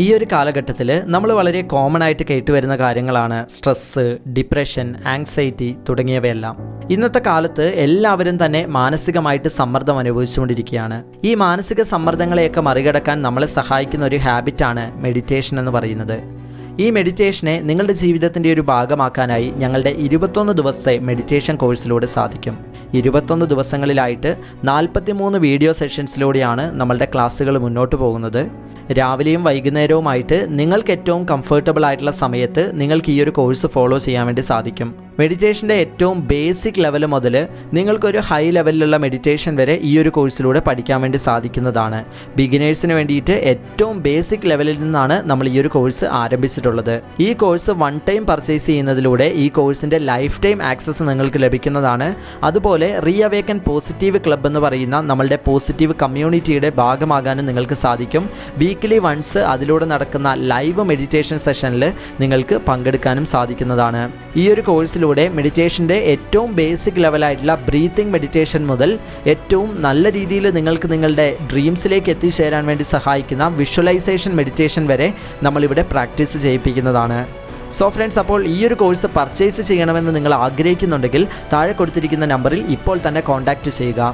ഈ ഒരു കാലഘട്ടത്തിൽ നമ്മൾ വളരെ കോമൺ ആയിട്ട് കേട്ടുവരുന്ന കാര്യങ്ങളാണ് സ്ട്രെസ്സ്, ഡിപ്രഷൻ, ആങ്സൈറ്റി തുടങ്ങിയവയെല്ലാം. ഇന്നത്തെ കാലത്ത് എല്ലാവരും തന്നെ മാനസികമായിട്ട് സമ്മർദ്ദം അനുഭവിച്ചുകൊണ്ടിരിക്കുകയാണ്. ഈ മാനസിക സമ്മർദ്ദങ്ങളെയൊക്കെ മറികടക്കാൻ നമ്മളെ സഹായിക്കുന്ന ഒരു ഹാബിറ്റാണ് മെഡിറ്റേഷൻ എന്ന് പറയുന്നത്. ഈ മെഡിറ്റേഷനെ നിങ്ങളുടെ ജീവിതത്തിൻ്റെ ഒരു ഭാഗമാക്കാനായി ഞങ്ങളുടെ 21 ദിവസത്തെ മെഡിറ്റേഷൻ കോഴ്സിലൂടെ സാധിക്കും. 21 ദിവസങ്ങളിലായിട്ട് 43 വീഡിയോ സെഷൻസിലൂടെയാണ് നമ്മളുടെ ക്ലാസ്സുകൾ മുന്നോട്ട് പോകുന്നത്. രാവിലെയും വൈകുന്നേരവുമായിട്ട് നിങ്ങൾക്ക് ഏറ്റവും കംഫർട്ടബിൾ ആയിട്ടുള്ള സമയത്ത് നിങ്ങൾക്ക് ഈ ഒരു കോഴ്സ് ഫോളോ ചെയ്യാൻ വേണ്ടി സാധിക്കും. മെഡിറ്റേഷൻ്റെ ഏറ്റവും ബേസിക് ലെവൽ മുതൽ നിങ്ങൾക്കൊരു ഹൈ ലെവലിലുള്ള മെഡിറ്റേഷൻ വരെ ഈ ഒരു കോഴ്സിലൂടെ പഠിക്കാൻ വേണ്ടി സാധിക്കുന്നതാണ്. ബിഗിനേഴ്സിന് വേണ്ടിയിട്ട് ഏറ്റവും ബേസിക് ലെവലിൽ നിന്നാണ് നമ്മൾ ഈ ഒരു കോഴ്സ് ആരംഭിച്ചിട്ടുള്ളത്. ഈ കോഴ്സ് വൺ ടൈം പർച്ചേസ് ചെയ്യുന്നതിലൂടെ ഈ കോഴ്സിൻ്റെ ലൈഫ് ടൈം ആക്സസ് നിങ്ങൾക്ക് ലഭിക്കുന്നതാണ്. അതുപോലെ റീഅവേക്കൻ പോസിറ്റീവ് ക്ലബ്ബ് എന്ന് പറയുന്ന നമ്മളുടെ പോസിറ്റീവ് കമ്മ്യൂണിറ്റിയുടെ ഭാഗമാകാനും നിങ്ങൾക്ക് സാധിക്കും. വീക്കിലി വൺസ് അതിലൂടെ നടക്കുന്ന ലൈവ് മെഡിറ്റേഷൻ സെഷനിൽ നിങ്ങൾക്ക് പങ്കെടുക്കാനും സാധിക്കുന്നതാണ്. ഈ ഒരു കോഴ്സിലൂടെ മെഡിറ്റേഷൻ്റെ ഏറ്റവും ബേസിക് ലെവലായിട്ടുള്ള ബ്രീത്തിങ് മെഡിറ്റേഷൻ മുതൽ ഏറ്റവും നല്ല രീതിയിൽ നിങ്ങൾക്ക് നിങ്ങളുടെ ഡ്രീംസിലേക്ക് എത്തിച്ചേരാൻ വേണ്ടി സഹായിക്കുന്ന വിഷ്വലൈസേഷൻ മെഡിറ്റേഷൻ വരെ നമ്മളിവിടെ പ്രാക്ടീസ് ചെയ്യിപ്പിക്കുന്നതാണ്. സോ ഫ്രണ്ട്സ്, അപ്പോൾ ഈ ഒരു കോഴ്സ് പർച്ചേസ് ചെയ്യണമെന്ന് നിങ്ങൾ ആഗ്രഹിക്കുന്നുണ്ടെങ്കിൽ താഴെ കൊടുത്തിരിക്കുന്ന നമ്പറിൽ ഇപ്പോൾ തന്നെ കോൺടാക്റ്റ് ചെയ്യുക.